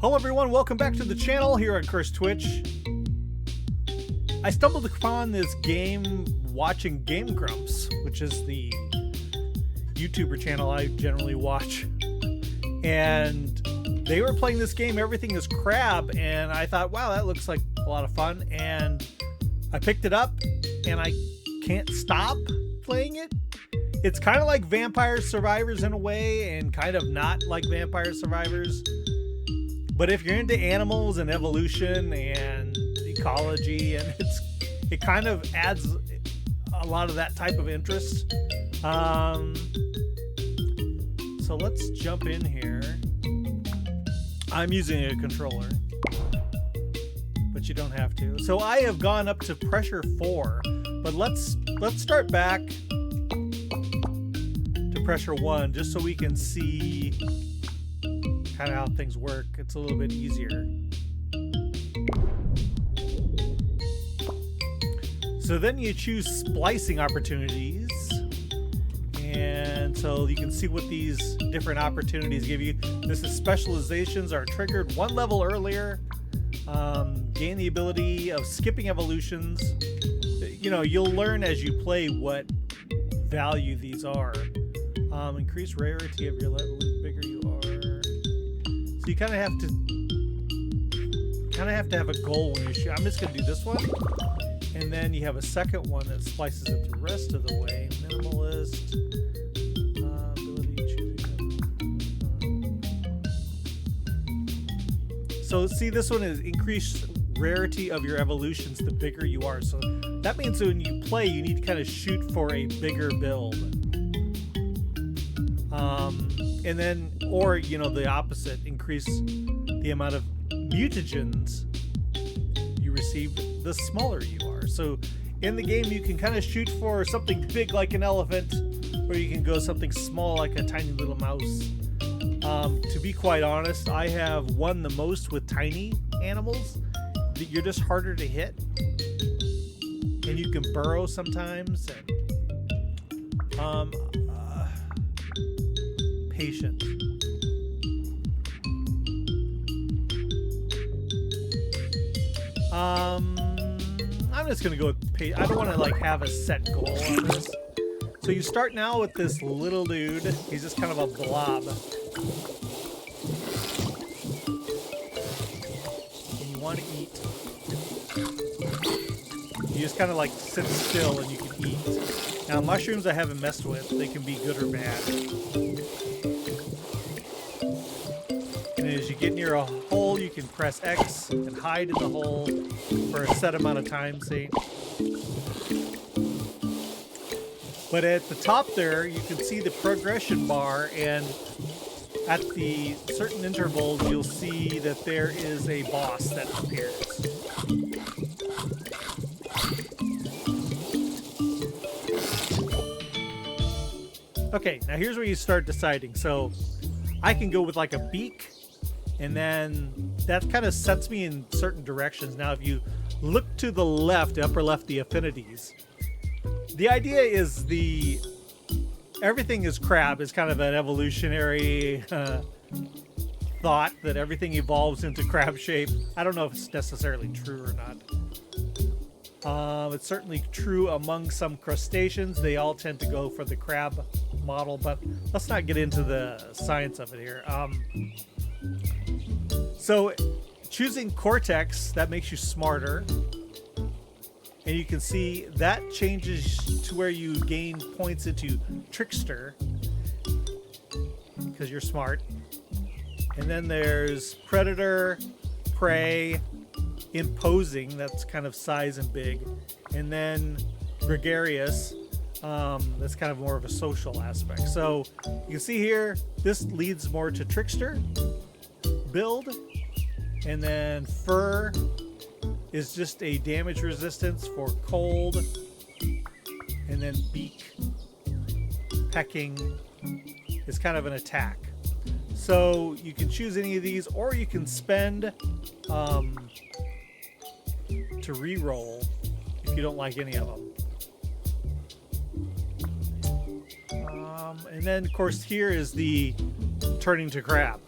Hello everyone, welcome back to the channel here on Curse Twitch. I stumbled upon this game watching Game Grumps, which is the YouTuber channel I generally watch. And they were playing this game, Everything is Crab, and I thought, wow, that looks like a lot of fun. And I picked it up, and I can't stop playing it. It's kind of like Vampire Survivors in a way, and kind of not like Vampire Survivors. But if you're into animals and evolution and ecology, and it kind of adds a lot of that type of interest. So let's jump in here. I'm using a controller, but you don't have to. So I have gone up to pressure 4, but let's start back to pressure 1 just so we can see kind of how things work. It's a little bit easier. So then you choose splicing opportunities, and so you can see what these different opportunities give you. This is specializations are triggered 1 level earlier. Gain the ability of skipping evolutions. You know, you'll learn as you play what value these are. Increase rarity of your level the bigger you are. So you kind of have to have a goal when you shoot. I'm just gonna do this one, and then you have a second one that splices it the rest of the way. Minimalist, ability choosing. So see, this one is increased rarity of your evolutions the bigger you are. So that means when you play, you need to kind of shoot for a bigger build. And then, or, you know, the opposite, increase the amount of mutagens you receive the smaller you are. So in the game, you can kind of shoot for something big like an elephant, or you can go something small like a tiny little mouse. To be quite honest, I have won the most with tiny animals. You're just harder to hit, and you can burrow sometimes. And, patient. I'm just gonna go with I don't want to like have a set goal on this. So you start now with this little dude. He's just kind of a blob. And you want to eat. You just kind of like sit still and you can eat. Now mushrooms I haven't messed with. They can be good or bad. And as you get near a hole, you can press X and hide in the hole for a set amount of time, see? But at the top there, you can see the progression bar, and at the certain intervals, you'll see that there is a boss that appears. Okay, now here's where you start deciding. So I can go with like a beak, and then that kind of sets me in certain directions. Now, if you look to the left, the upper left, the affinities, the idea is everything is crab is kind of an evolutionary thought that everything evolves into crab shape. I don't know if it's necessarily true or not. It's certainly true among some crustaceans. They all tend to go for the crab model, but let's not get into the science of it here. So choosing cortex, that makes you smarter. And you can see that changes to where you gain points into trickster because you're smart. And then there's predator, prey, imposing, that's kind of size and big. And then gregarious, that's kind of more of a social aspect. So you can see here, this leads more to trickster build. And then fur is just a damage resistance for cold. And then beak, pecking is kind of an attack. So you can choose any of these, or you can spend to re-roll if you don't like any of them. And then, of course, here is the turning to crab.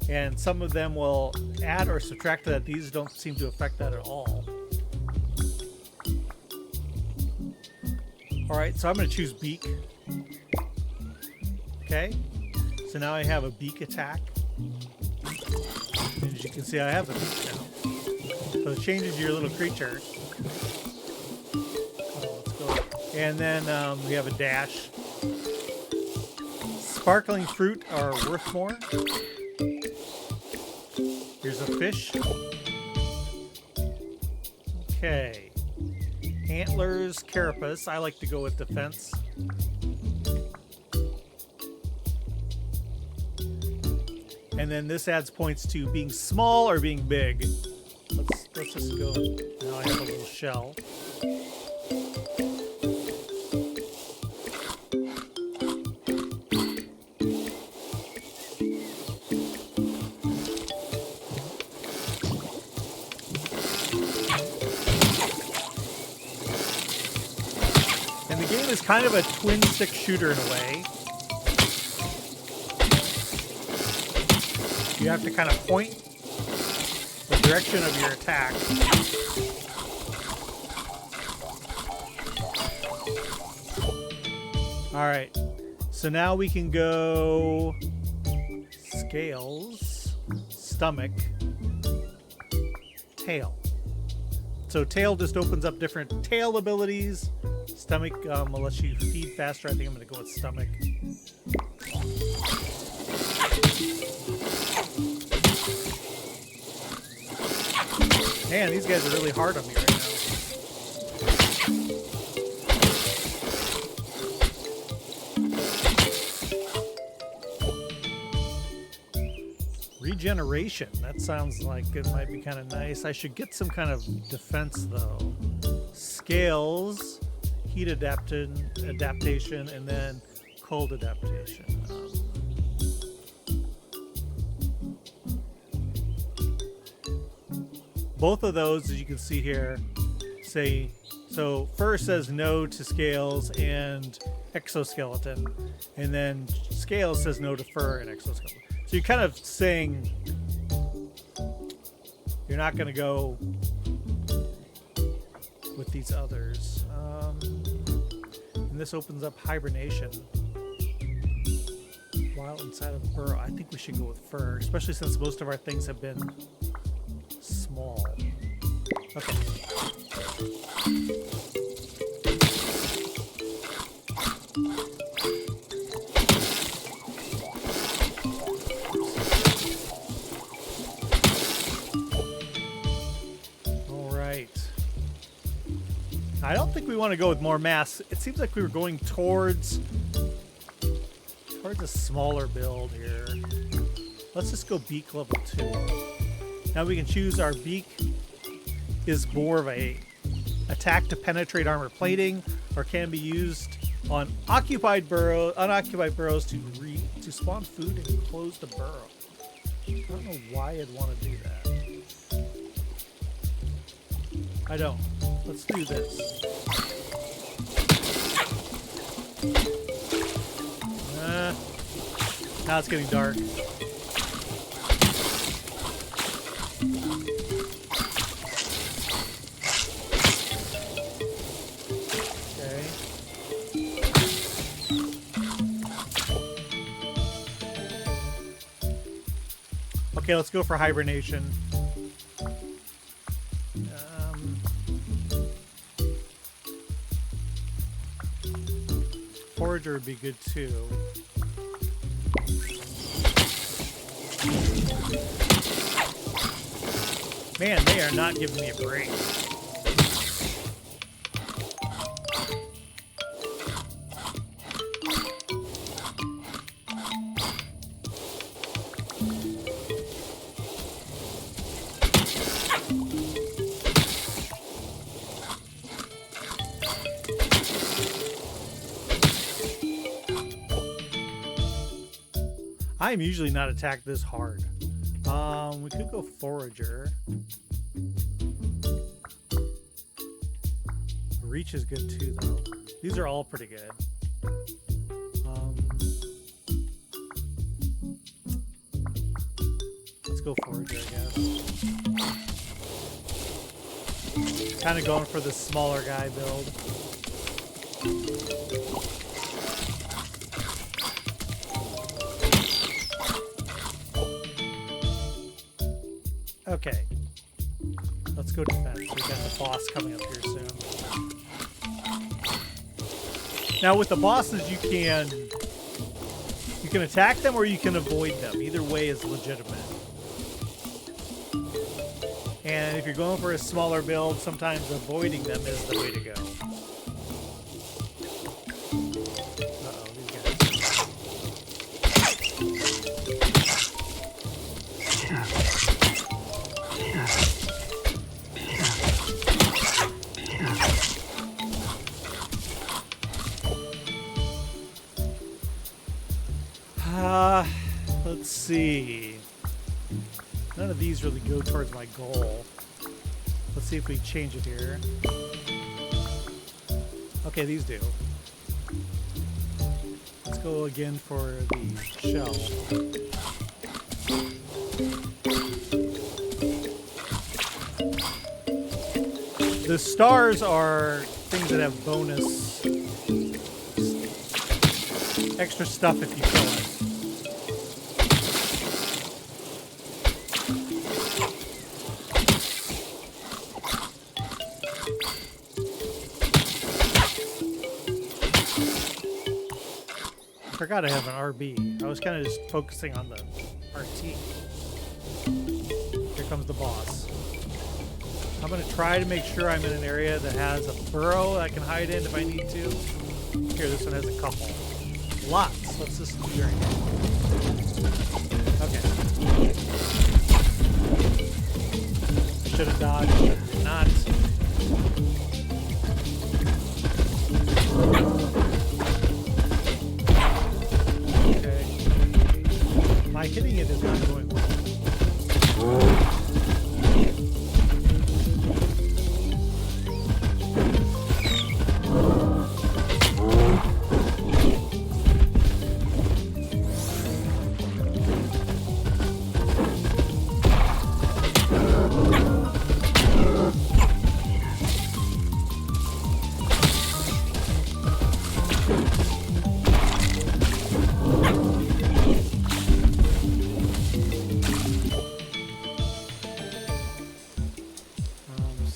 and some of them will add or subtract to that. These don't seem to affect that at all. Alright, so I'm going to choose beak. Okay, so now I have a beak attack. And as you can see, I have the beak now. So it changes your little creature. Let's go. And then we have a dash. Sparkling fruit are worth more. Here's a fish. Okay. Antlers, carapace. I like to go with defense. And then this adds points to being small or being big. Let's just go. Now I have a little shell. And the game is kind of a twin stick shooter in a way. You have to kind of point the direction of your attack. Alright, so now we can go scales, stomach, tail. So tail just opens up different tail abilities. Stomach will let you feed faster. I think I'm going to go with stomach. Man, these guys are really hard on me right now. Regeneration. That sounds like it might be kind of nice. I should get some kind of defense, though. Scales, heat adaptation, and then cold adaptation. Both of those, as you can see here, say, so fur says no to scales and exoskeleton, and then scales says no to fur and exoskeleton. So you're kind of saying you're not going to go with these others. And this opens up hibernation while inside of the burrow. I think we should go with fur, especially since most of our things have been small. Okay. All right. I don't think we want to go with more mass. It seems like we were going towards a smaller build here. Let's just go beak level 2. Now we can choose our beak is more of a attack to penetrate armor plating, or can be used on unoccupied burrows to spawn food and close the burrow. I don't know why I'd want to do that. I don't. Let's do this. Now it's getting dark. Okay, let's go for hibernation. Forager would be good too. Man, they are not giving me a break. I'm usually not attacked this hard. We could go forager. Reach is good too, though. These are all pretty good. go forager, I guess. Kind of going for the smaller guy build. Okay. Let's go defense. We got the boss coming up here soon. Now with the bosses you can attack them or you can avoid them. Either way is legitimate. And if you're going for a smaller build, sometimes avoiding them is the way to go. Uh-oh, these guys. Let's see. None of these really go towards my goal. Let's see if we change it here. Okay, these do. Let's go again for the shell. The stars are things that have bonus extra stuff if you kill it. I forgot I have an RB. I was kind of just focusing on the RT. Here comes the boss. I'm going to try to make sure I'm in an area that has a burrow I can hide in if I need to. Here, this one has a couple. Lots. Let's just do it. Okay. Should have dodged, but did not. Okay. My hitting it is not going well.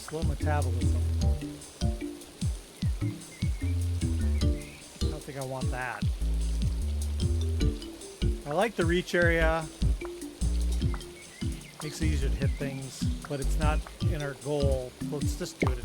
Slow metabolism. I don't think I want that. I like the reach area. Makes it easier to hit things, but it's not in our goal. Let's just do it.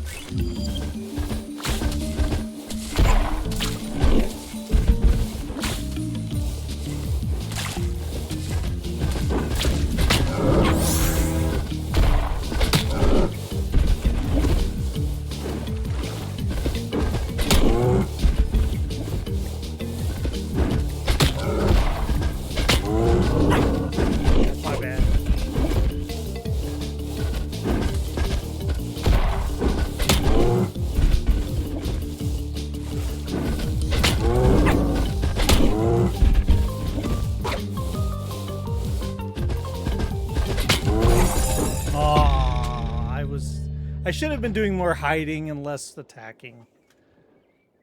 I should have been doing more hiding and less attacking.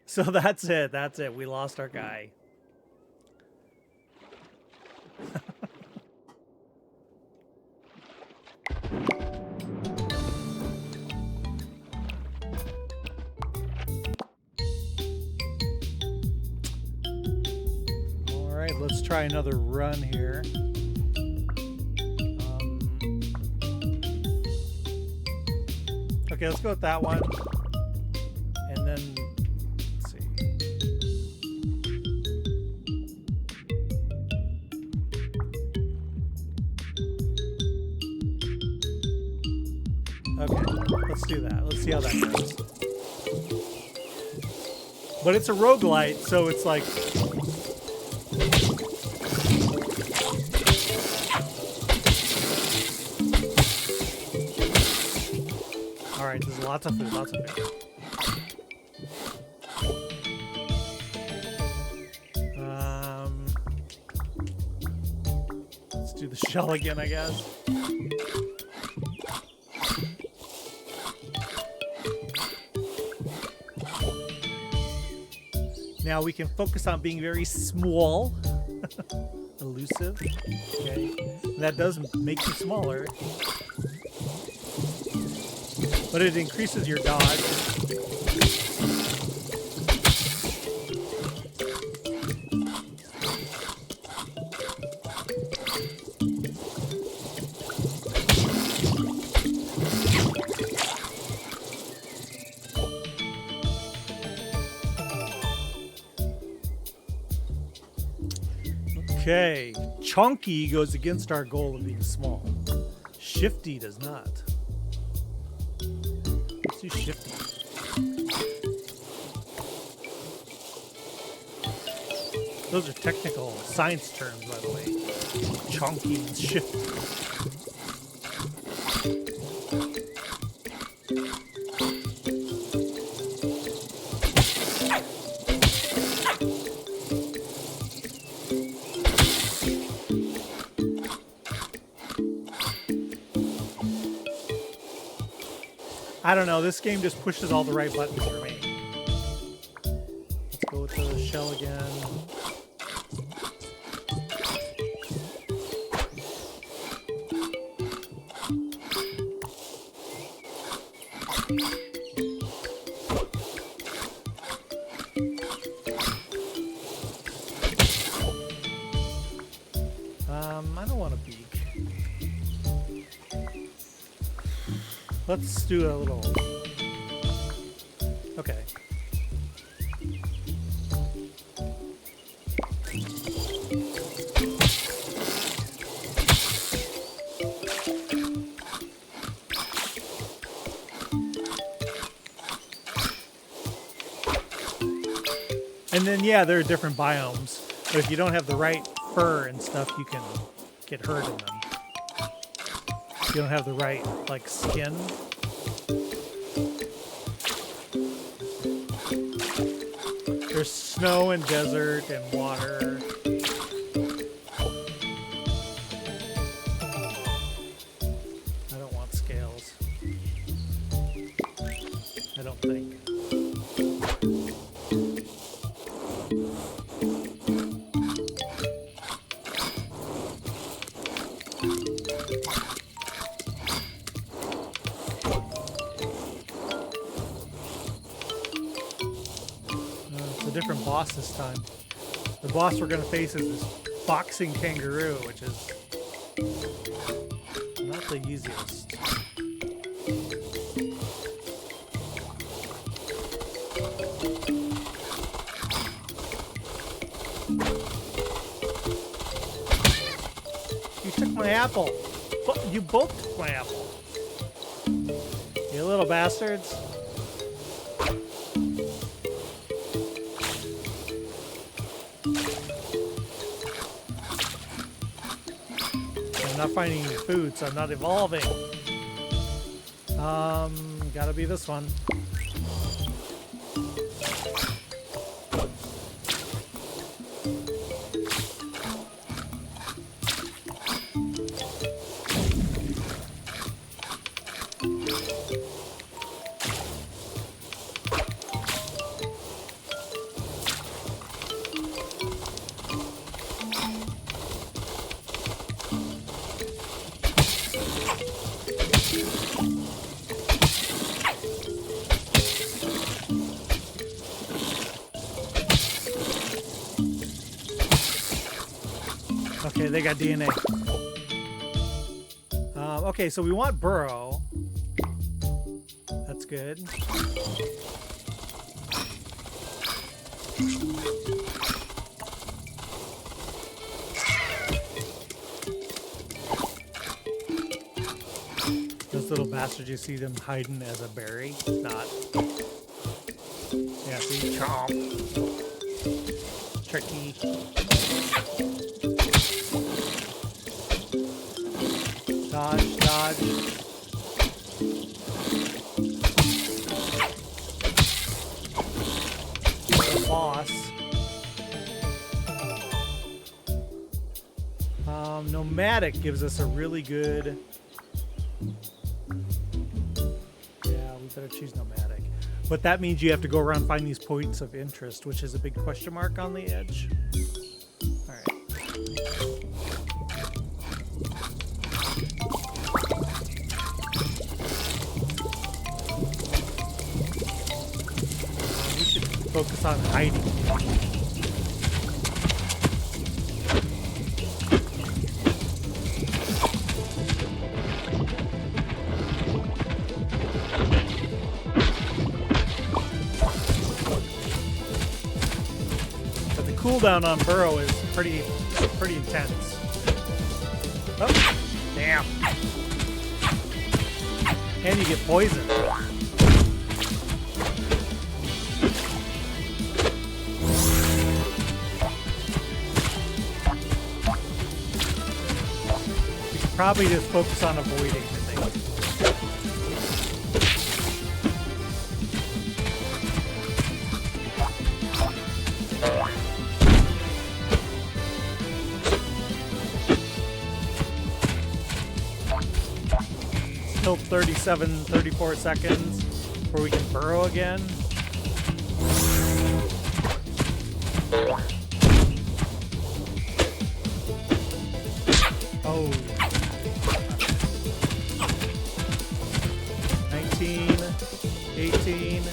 So that's it. That's it. We lost our guy. All right, let's try another run here. Okay, let's go with that one. And then, let's see. Okay, let's do that. Let's see how that goes. But it's a roguelite, so it's like... Alright, there's lots of food, lots of food. Let's do the shell again, I guess. Now we can focus on being very small. Elusive. Okay. That does make you smaller. But it increases your dodge. Okay, chunky goes against our goal of being small. Shifty does not. Let's do shifty. Those are technical science terms, by the way. Chunky and shifty. I don't know, this game just pushes all the right buttons for me. Let's go with the shell again. I don't want a beak. Let's do a little... Okay. And then, yeah, there are different biomes. But if you don't have the right fur and stuff, you can get hurt in them. If you don't have the right, like, skin. There's snow and desert and water. I don't want scales. I don't think. Different boss this time. The boss we're going to face is this boxing kangaroo, which is not the easiest. You took my apple. You both took my apple. You little bastards. I'm not finding any food, so I'm not evolving. Gotta be this one. Okay, they got DNA. Okay, so we want burrow. That's good. Those little bastards, you see them hiding as a berry? Not. Yeah, see? Chomp. Tricky. Dodge, dodge. The boss. Nomadic gives us a really good... Yeah, we better choose nomadic. But that means you have to go around and find these points of interest, which is a big question mark on the edge. All right. We should focus on hiding. Cooldown on burrow is pretty intense. Oh, damn. And you get poisoned. You should probably just focus on avoiding, I think. Still 34 seconds before we can burrow again. Oh. 19, 18.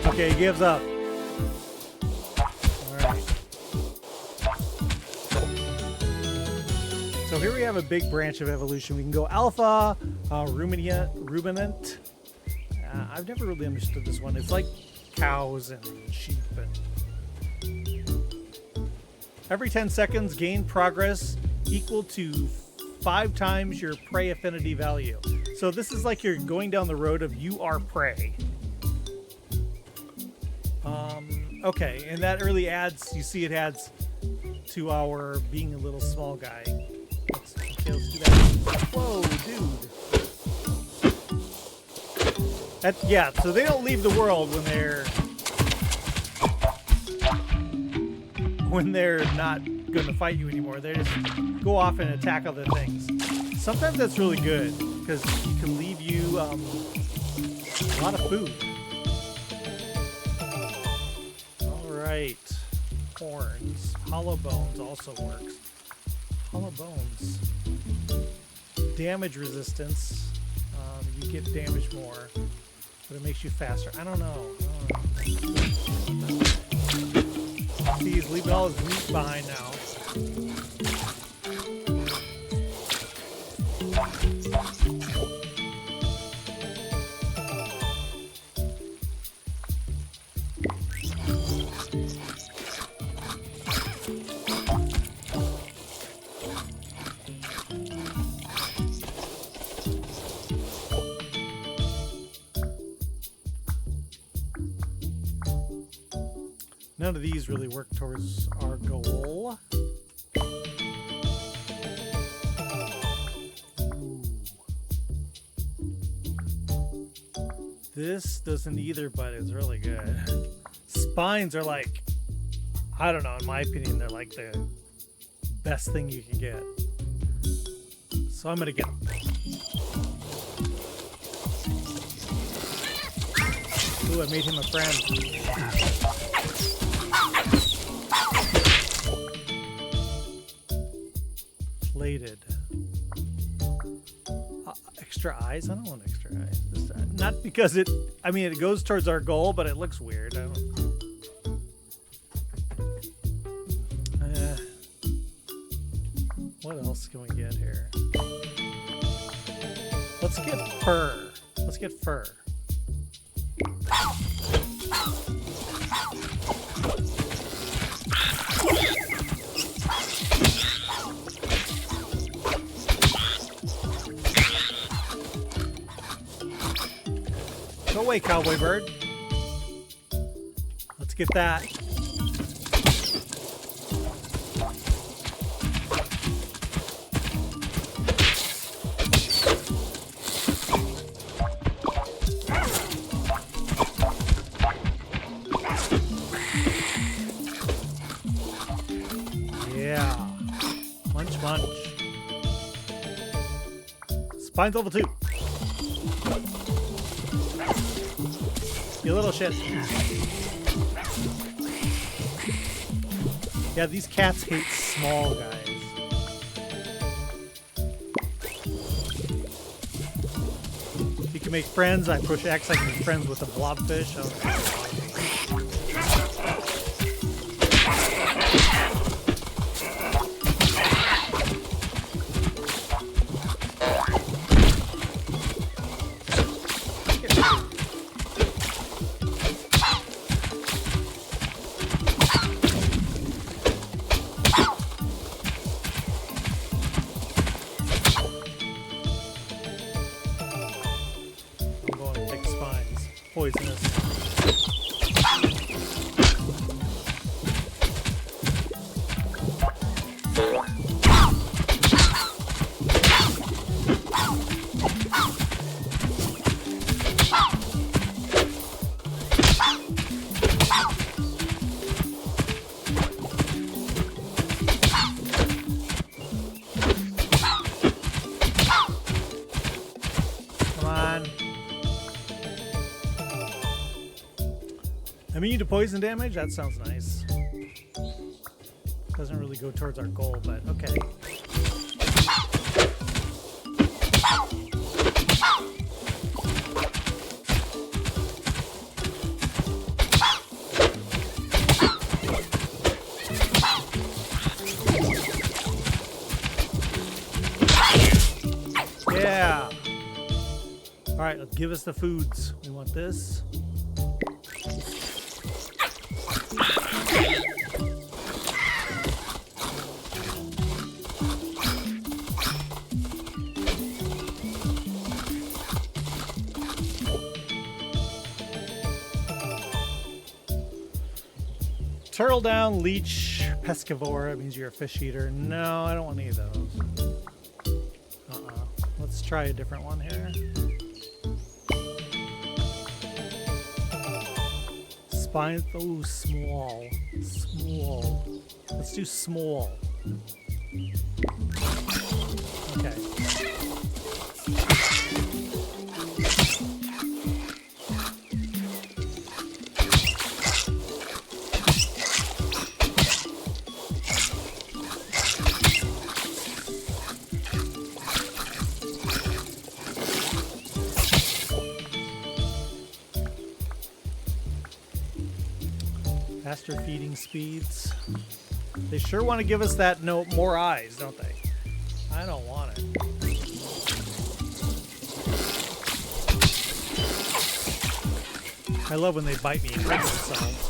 Okay, he gives up. Alright. So here we have a big branch of evolution. We can go alpha, ruminant. I've never really understood this one. It's like cows and sheep. And every 10 seconds, gain progress equal to 5 times your prey affinity value. So this is like you're going down the road of you are prey. Okay, and that really adds, you see it adds to our being a little small guy. Okay, let's do that. Whoa, dude. Yeah, so they don't leave the world when they're not going to fight you anymore. They just go off and attack other things. Sometimes that's really good, because it can leave you a lot of food. Right, horns, hollow bones also works. Hollow bones, damage resistance. You get damage more, but it makes you faster. I don't know. See, he's leaving all his meat behind now. None of these really work towards our goal. Ooh. This doesn't either, but it's really good. Spines are like, I don't know, in my opinion, they're like the best thing you can get. So I'm gonna get them. Ooh, I made him a friend. Plated. Extra eyes? I don't want extra eyes. Not because it goes towards our goal, but it looks weird. I don't. What else can we get here? Let's get fur. Let's get fur. Go away, cowboy bird. Let's get that. Spine's level 2. You little shit. Yeah, these cats hate small guys. You can make friends. I push X, I can make friends with the blobfish. Poisonous. Come on. Immune to poison damage? That sounds nice. Doesn't really go towards our goal, but okay. Yeah! Alright, let's give us the foods. We want this. Turtle down, leech, pescivore. That means you're a fish eater. No, I don't want any of those. Let's try a different one here. Spine. Oh, small. Small. Let's do small. Okay. Faster feeding speeds. They sure want to give us that more eyes, don't they? I don't want it. I love when they bite me and cut themselves.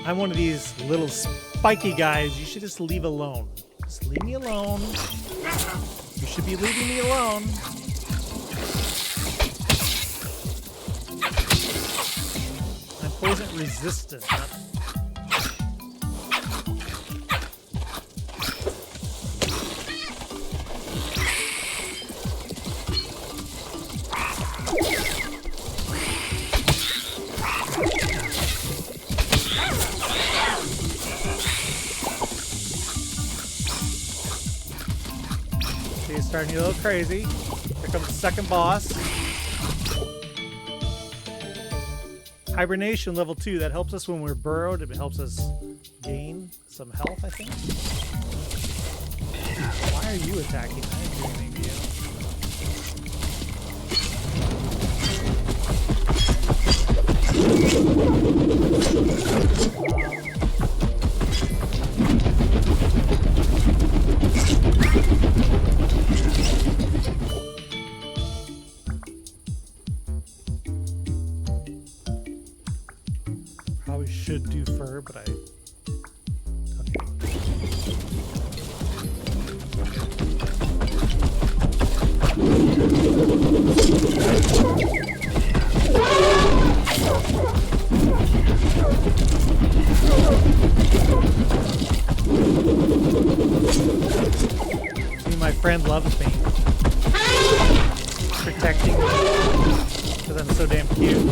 I'm one of these little spiky guys. You should just leave alone. Just leave me alone. You should be leaving me alone. Poison resistant. See, it's starting to get a little crazy. Here comes the second boss. Hibernation level 2, that helps us when we're burrowed. It helps us gain some health, I think. Why are you attacking? I didn't do anything to Probably should do fur, but okay. See, my friend loves me. Protecting me. Because I'm so damn cute.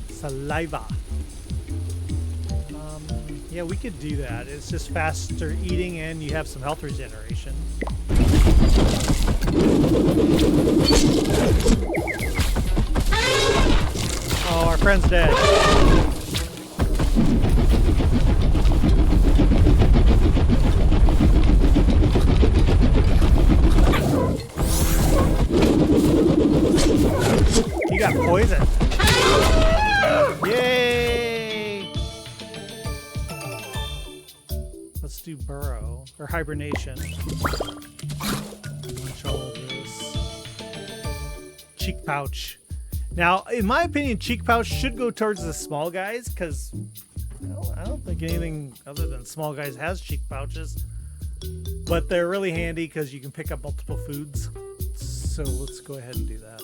Saliva. Yeah, we could do that. It's just faster eating and you have some health regeneration. Oh, our friend's dead. He got poisoned. Yay! Let's do burrow or hibernation. Watch all of this. Cheek pouch. Now, in my opinion, cheek pouch should go towards the small guys because I don't think anything other than small guys has cheek pouches. But they're really handy because you can pick up multiple foods. So let's go ahead and do that.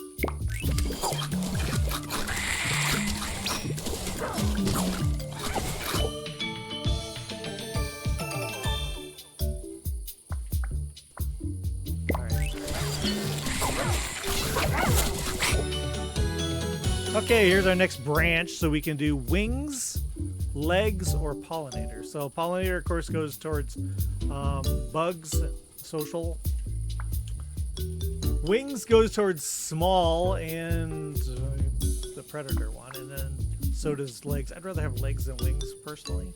Okay, here's our next branch. So we can do wings, legs, or pollinator. So pollinator, of course, goes towards bugs, social. Wings goes towards small and the predator one, and then so does legs. I'd rather have legs than wings, personally.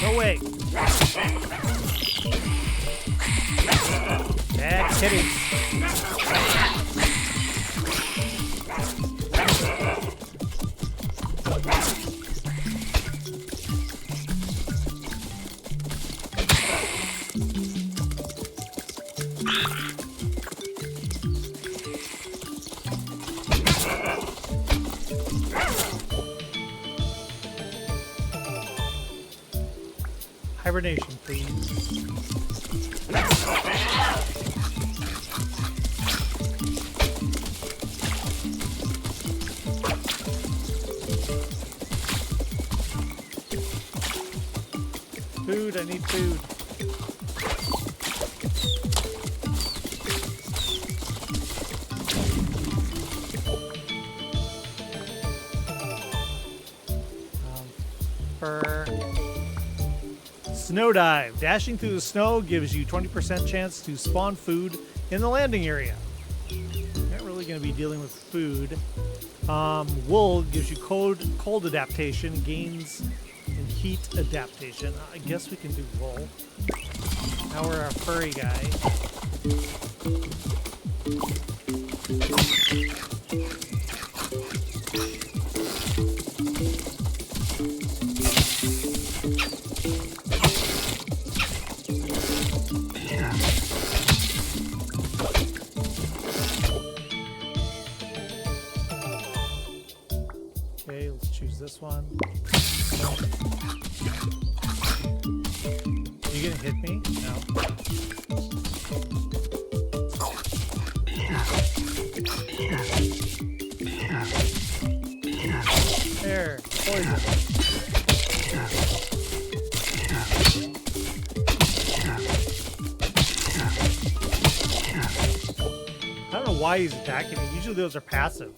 No way. Bad kitty. Hibernation, please. Food, I need food. Fur. Snow dive. Dashing through the snow gives you 20% chance to spawn food in the landing area. Not really going to be dealing with food. Wool gives you cold adaptation, gains in heat adaptation. I guess we can do wool. Now we're a furry guy. Okay, let's choose this one. You gonna hit me? No. There, poison. I don't know why he's attacking me. Usually those are passive.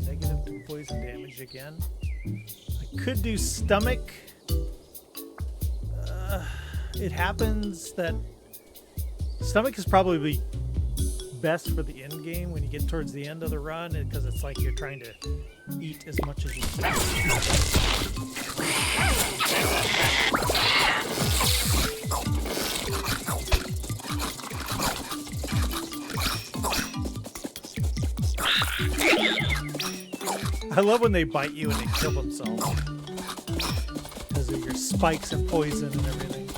Negative to poison damage again. I could do stomach. It happens that stomach is probably best for the end game when you get towards the end of the run, because it's like you're trying to eat as much as you can. I love when they bite you and they kill themselves because of your spikes and poison and everything.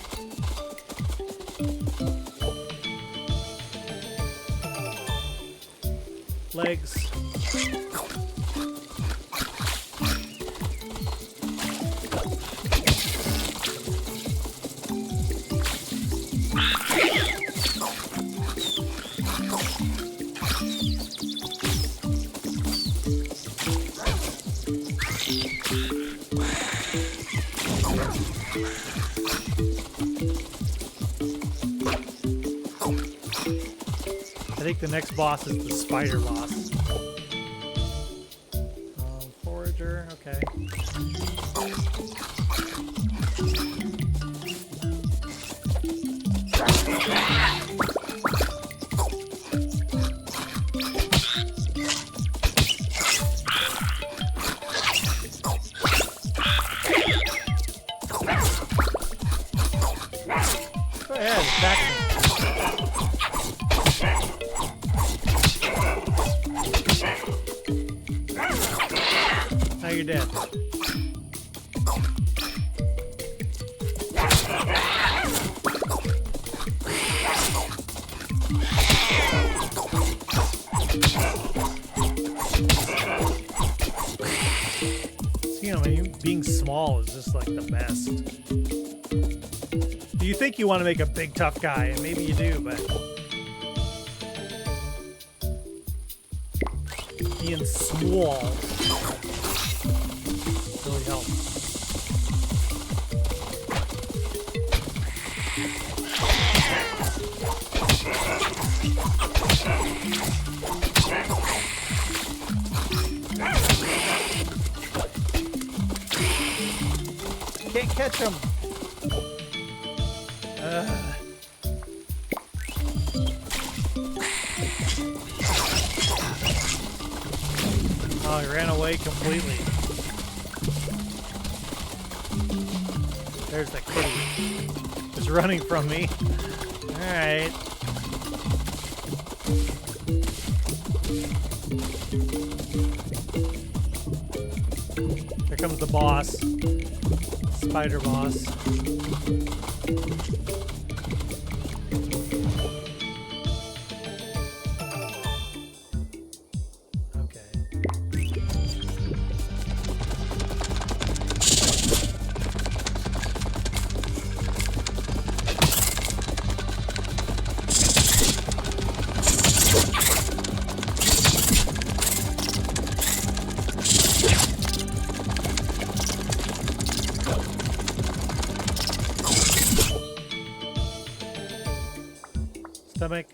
Legs. think the next boss is the spider boss. Forager, okay. Go ahead, attack me. Now you're dead. You know, being small is just like the best. You think you want to make a big tough guy, and maybe you do, but being small really helps. Can't catch him. Oh, he ran away completely. There's the kitty. Just running from me. Alright. Here comes the boss. Spider boss. Stomach.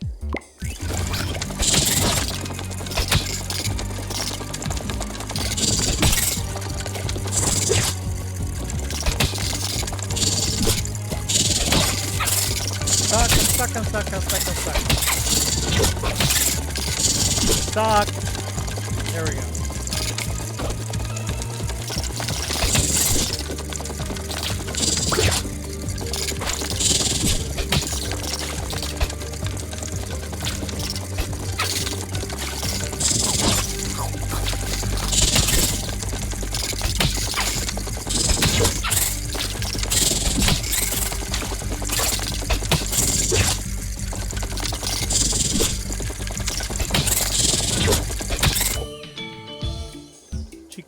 I'm stuck. There we go.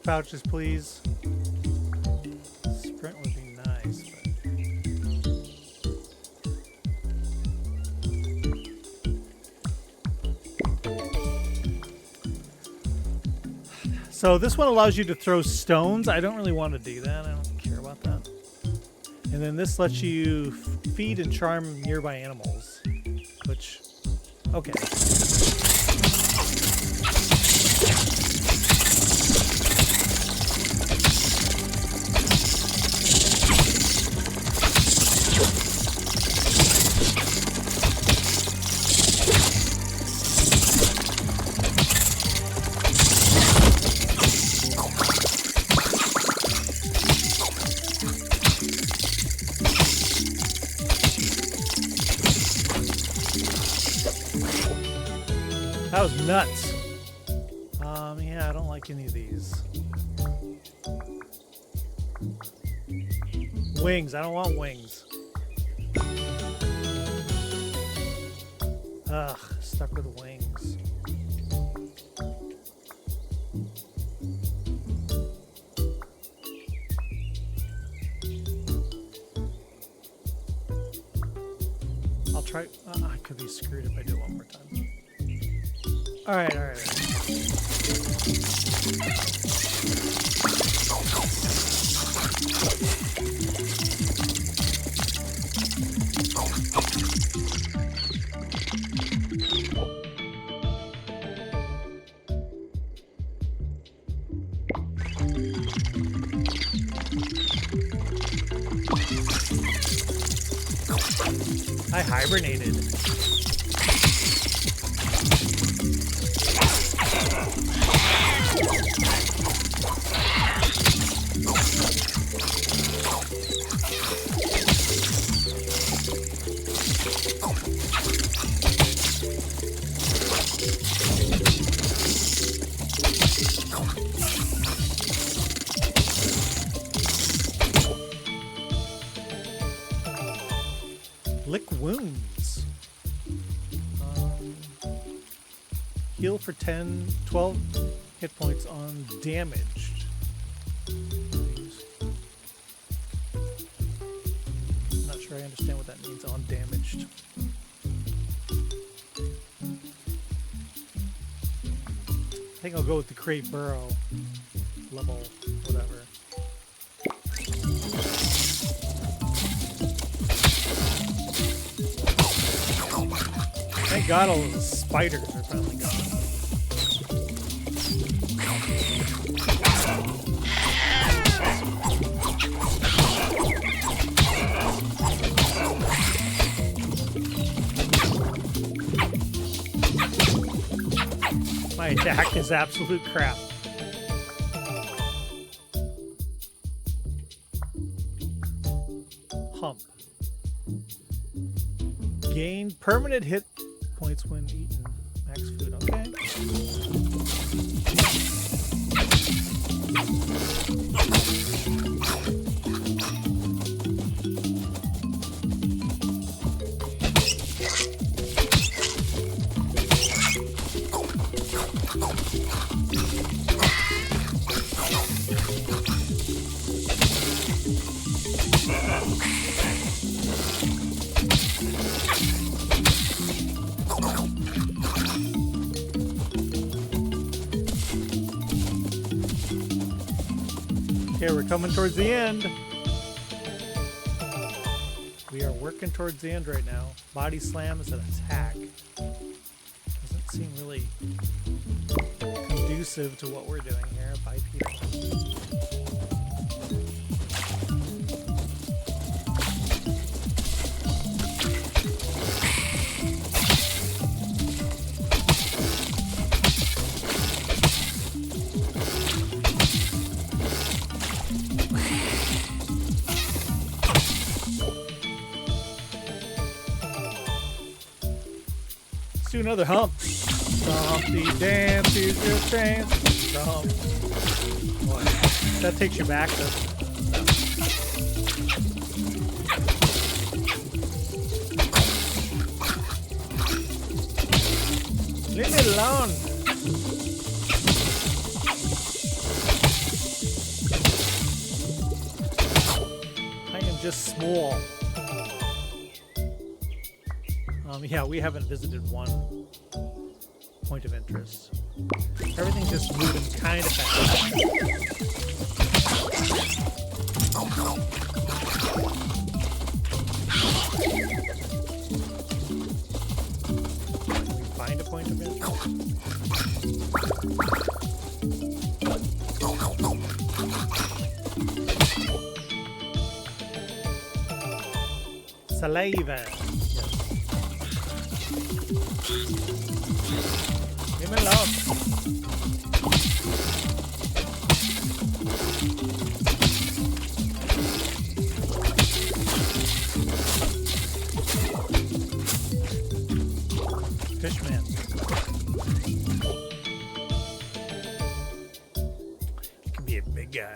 Pouches, please. Sprint would be nice, but... So this one allows you to throw stones. I don't really want to do that. I don't care about that. And then this lets you feed and charm nearby animals, which, okay. That was nuts. Yeah, I don't like any of these. Wings, I don't want wings. Ugh, stuck with wings. I'll try. I could be screwed if I do it one more time. All right, all right. I hibernated. Lick wounds. Heal for 12 hit points on damaged. I'm not sure I understand what that means on damaged. I think I'll go with the Crate Burrow level, whatever. Thank God all the spiders are finally gone. My attack is absolute crap. Hump. Gain permanent hit points when eaten. Max food, okay. Okay, we're coming towards the end. We are working towards the end right now. Body slam is an attack. Doesn't seem really conducive to what we're doing here. Bipedal. Do another hump. Humpty damn future train. Hump. What? That takes you back to. Leave me alone. I am just small. Yeah, we haven't visited one point of interest. Everything's just moving kind of fast. Can we find a point of interest? Saliva. Leave me alone. Fishman. Could be a big guy.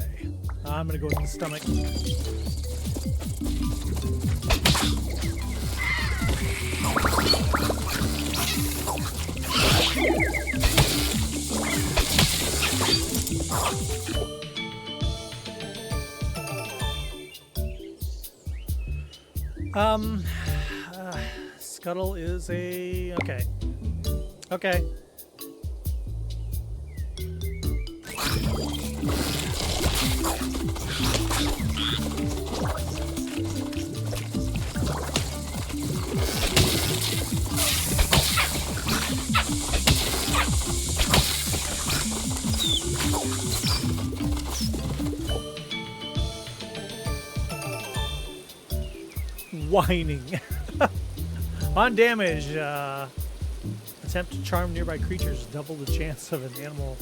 I'm gonna go with the stomach. Scuttle is a... okay. Okay. Whining. On damage, attempt to charm nearby creatures. Double the chance of an animal.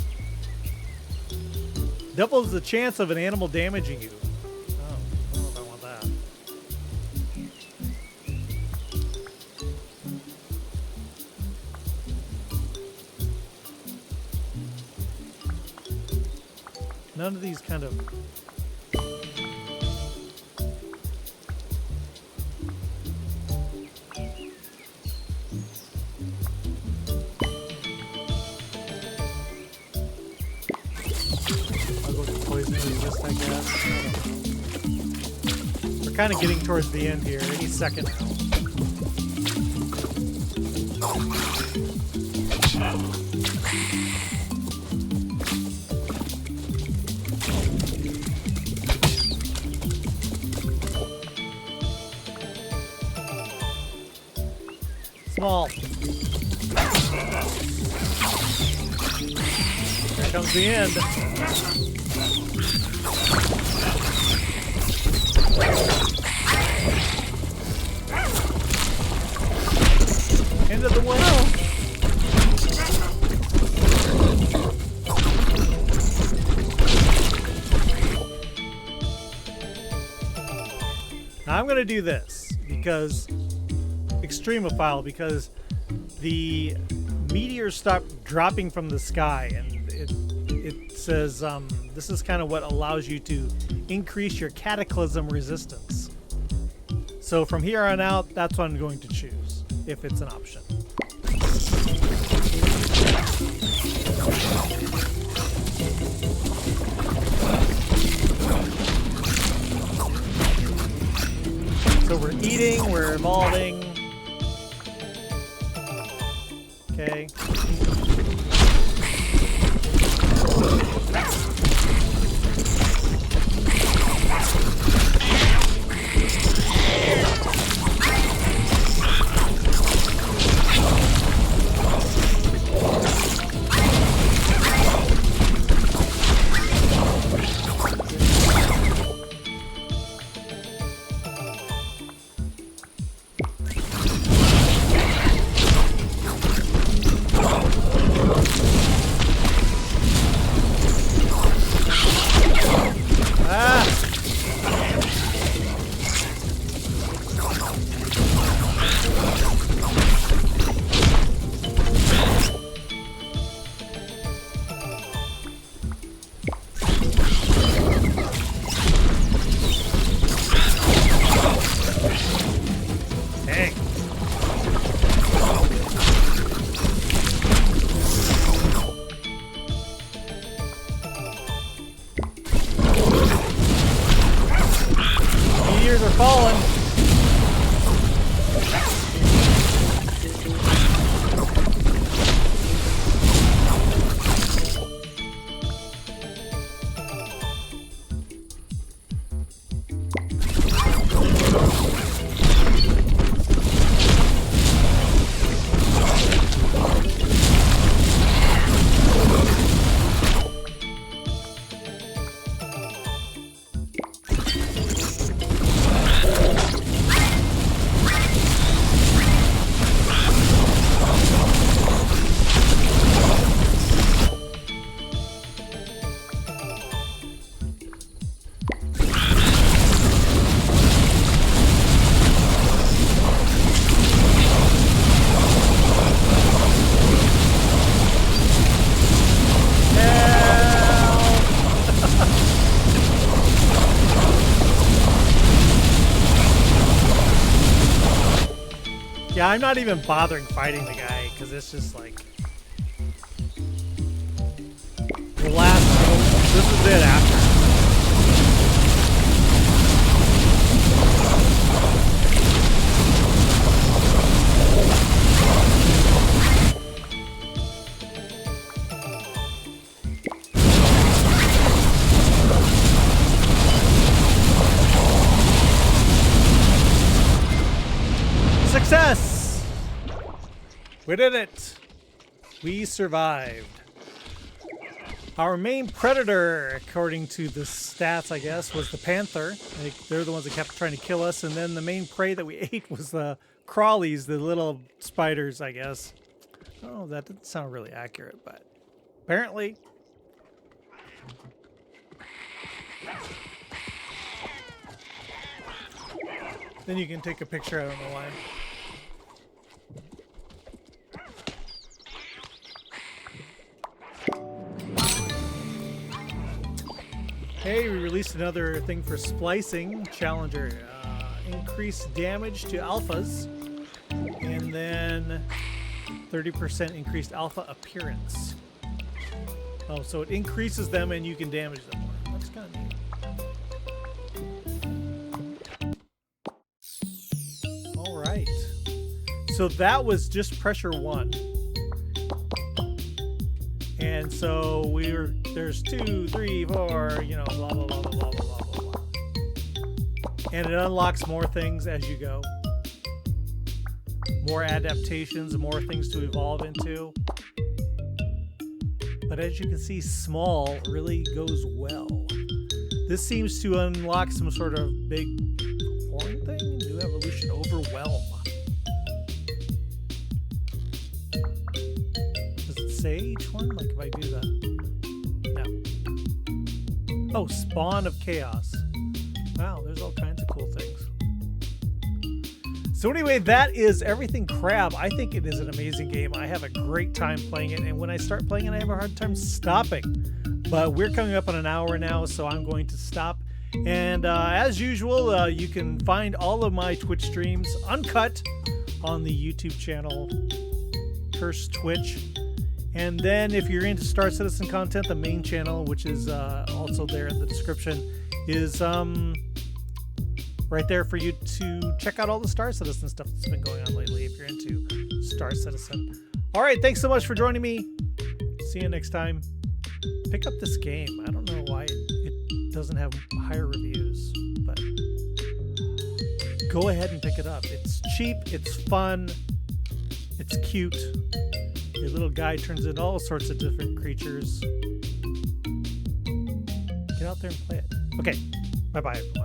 Doubles the chance of an animal damaging you. Oh, I don't know if I want that. None of these kind of... I'll go with poison resist, I guess. I don't know. We're kind of getting towards the end here. Any second now. Small. Here comes the end. End of the world. Now I'm going to do this because extremophile, because the meteors stop dropping from the sky, and it says this is kind of what allows you to increase your cataclysm resistance. So from here on out, that's what I'm going to choose if it's an option. So we're eating, we're evolving. Okay. Meteors are falling. Yeah, I'm not even bothering fighting the guy because it's just like the last. This is it after. Success! We did it! We survived. Our main predator, according to the stats, I guess, was the panther. They're the ones that kept trying to kill us, and then the main prey that we ate was the crawlies, the little spiders, I guess. Oh, that didn't sound really accurate, but apparently. Then you can take a picture, I don't know why. Hey, we released another thing for splicing. Challenger. Increase damage to alphas. And then 30% increased alpha appearance. Oh, so it increases them and you can damage them more. That's kind of neat. All right. So that was just pressure 1. And so there's 2, 3, 4, you know, blah, blah, blah, blah, blah, blah, blah, blah. And it unlocks more things as you go. More adaptations, more things to evolve into. But as you can see, small really goes well. This seems to unlock some sort of big horn thing. New evolution, overwhelm. Does it say each one? Like if I do that? No. Oh, spawn of chaos. Wow, there's all kinds of cool things. So anyway, that is Everything Crab. I think it is an amazing game. I have a great time playing it, and when I start playing it, I have a hard time stopping. But we're coming up on an hour now, so I'm going to stop. And as usual, you can find all of my Twitch streams uncut on the YouTube channel, Curse Twitch. And then if you're into Star Citizen content, the main channel, which is also there in the description, is right there for you to check out all the Star Citizen stuff that's been going on lately if you're into Star Citizen. All right, thanks so much for joining me. See you next time. Pick up this game. I don't know why it doesn't have higher reviews, but go ahead and pick it up. It's cheap, it's fun, it's cute. Your little guy turns into all sorts of different creatures. Get out there and play it. Okay, bye-bye, everyone.